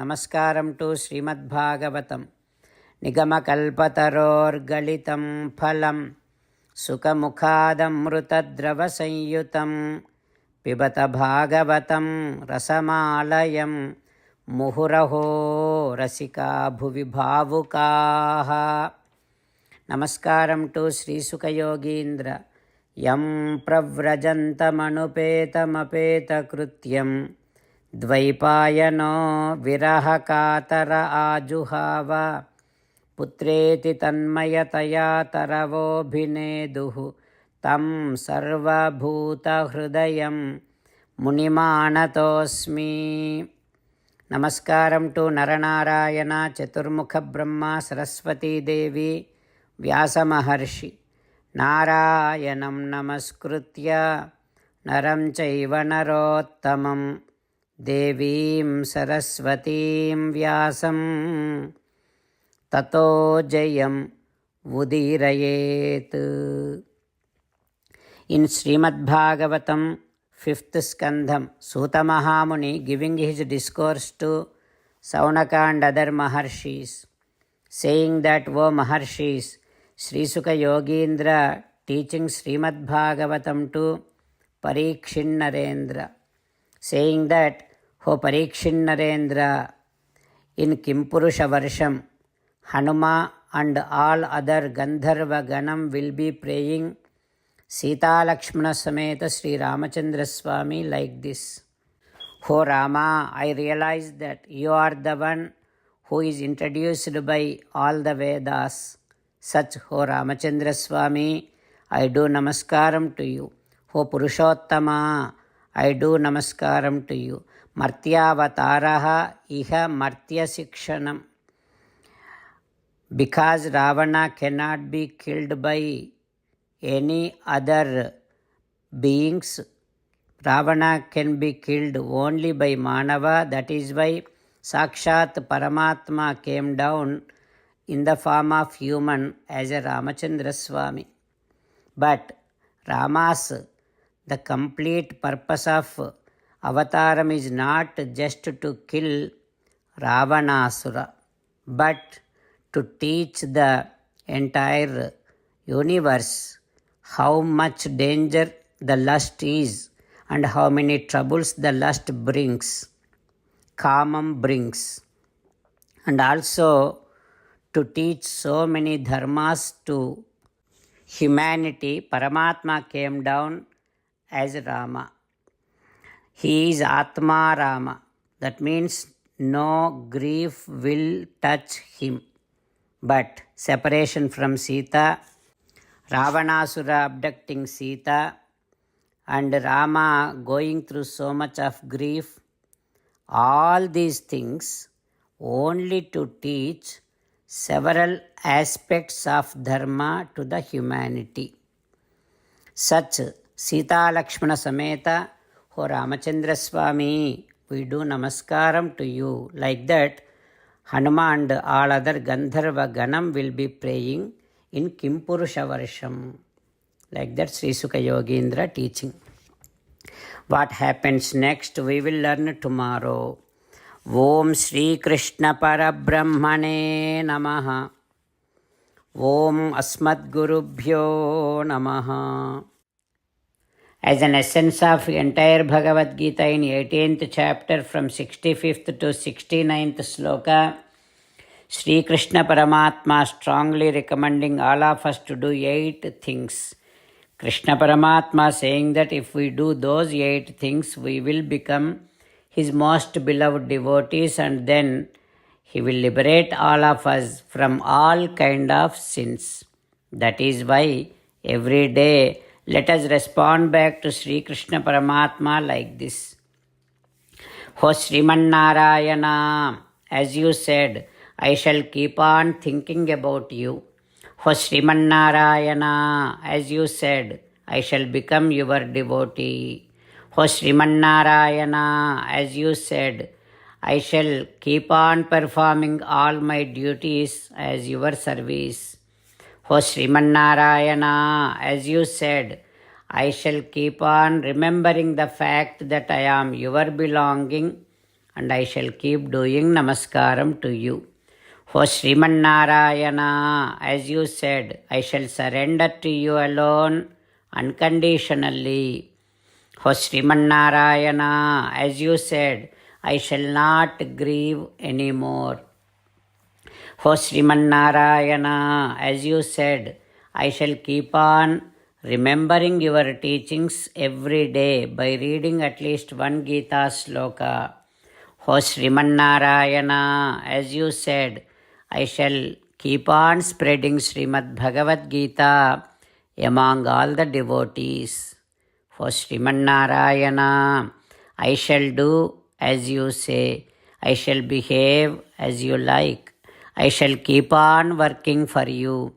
నమస్కారం టు శ్రీమద్భాగవతం. నిగమకల్పతరోర్గళితం ఫలం సుఖముఖాదమృతద్రవసంయుతం పిబత భాగవతం రసమాలయం ముహురహో రసికా భువి భావుకాః. నమస్కారం టు శ్రీసుఖయోగీంద్ర. యం ప్రవ్రజంతమనుపేతమపేతకృత్యం ద్వైపాయనో విరహకాతర ఆజుహావ పుత్రేతి తన్మయతయా తరవోభినేదుః తం సర్వభూతహృదయం మునిమానతోస్మి. నమస్కారం టు నరనారాయణ, చతుర్ముఖ బ్రహ్మ, సరస్వతీదేవి, వ్యాసమహర్షి. నారాయణం నమస్కృత్య నరం చైవ నరోత్తమం దేవీం సరస్వతీం వ్యాసం తతో జయం ఉదీరయేత్. In Srimad Bhagavatam 5th skandham, Suta Mahamuni giving his discourse to Saunaka and other Maharshis, saying that, O Maharshis, Sri Sukha Yogindra teaching Srimad Bhagavatam to Parikshin Narendra, saying that, O Parikshin Narendra, in Kimpurusha Varsham, Hanuma and all other Gandharva Ganam will be praying Sita Lakshmana Sameta Sri Ramachandra Swami like this. O Rama, I realize that you are the one who is introduced by all the Vedas. Such, O Ramachandra Swami, I do namaskaram to you. O Purushottama, I do namaskaram to you. Martyavataraha iha martya sikshanam. Because Ravana cannot be killed by any other beings, Ravana can be killed only by Manava. That is why Sakshat Paramatma came down in the form of human as a Ramachandra Swami. But Rama's, the complete purpose of avataram is not just to kill Ravanasura, but to teach the entire universe how much danger the lust is and how many troubles the lust brings, kamam brings, and also to teach so many dharmas to humanity. Paramatma came down as Rama. He is Atma Rama. That means no grief will touch him. But separation from Sita, Ravanasura abducting Sita, and Rama going through so much of grief, all these things only to teach several aspects of dharma to the humanity. Such Sita Lakshmana Sameta, O Ramachandra Swami, we do namaskaram to you. Like that, Hanuma and all other Gandharva Ganam will be praying in Kimpurusha Varsham. Like that, Sri Sukha Yogindra teaching. What happens next, we will learn tomorrow. Om Shri Krishna Parabrahmane Namaha. Om Asmad Gurubhyo Namaha. As an essence of entire Bhagavad Gita in 18th chapter from 65th to 69th sloka, Sri Krishna Paramatma strongly recommending all of us to do 8 things. Krishna Paramatma saying that if we do those 8 things, we will become his most beloved devotees, and then he will liberate all of us from all kind of sins. That is why every day let us respond back to Sri Krishna Paramatma like this. O Sriman Narayana, as you said, I shall keep on thinking about you. O Sriman Narayana, as you said, I shall become your devotee. O Sriman Narayana, as you said, I shall keep on performing all my duties as your service. O Sriman Narayana, as you said, I shall keep on remembering the fact that I am your belonging and I shall keep doing namaskaram to you. O Srimannarayana, as you said, I shall surrender to you alone unconditionally. O Srimannarayana, as you said, I shall not grieve anymore. O Srimannarayana, as you said, I shall keep on remembering your teachings every day by reading at least one Gita sloka. O Srimannarayana, as you said, I shall keep on spreading Srimad Bhagavad Gita among all the devotees. O Srimannarayana, I shall do as you say. I shall behave as you like. I shall keep on working for you.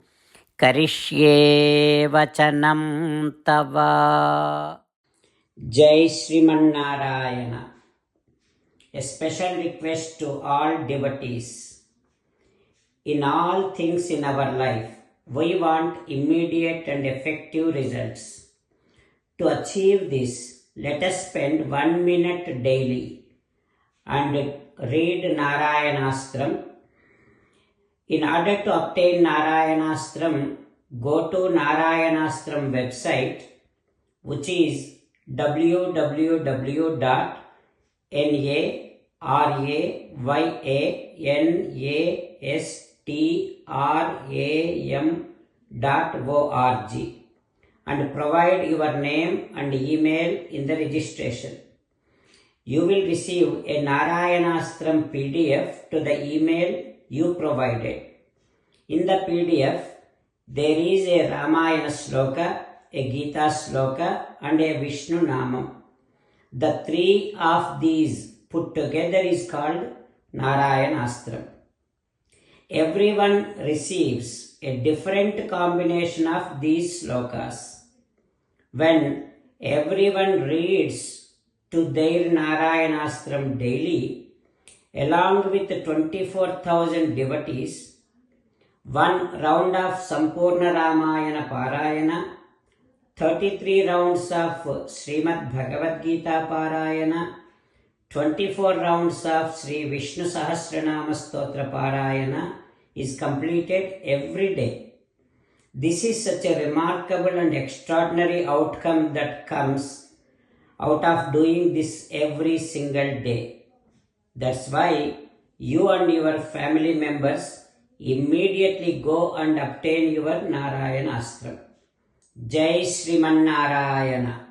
Karishye vachanam tava. Jai Srimannarayana. A special request to all devotees. In all things in our life, we want immediate and effective results. To achieve this, let us spend 1 minute daily and read Narayanastram. In order to obtain Narayanastram, go to Narayanastram website, which is www.narayanastram.org and provide your name and email in the registration. You will receive a Narayanastram PDF to the email you provided. In the PDF, there is a Ramayana sloka, a Gita sloka, and a Vishnu Namam. The three of these put together is called Narayanastram. Everyone receives a different combination of these slokas. When everyone reads to their Narayanastram daily, along with 24,000 devotees, one round of Sampurna Ramayana Parayana, 33 rounds of Srimad Bhagavad Gita Parayana, 24 rounds of Sri Vishnu Sahasranama Stotra Parayana is completed every day. This is such a remarkable and extraordinary outcome that comes out of doing this every single day. That's why you and your family members immediately go and obtain your Narayanastram. Jai Srimannarayana.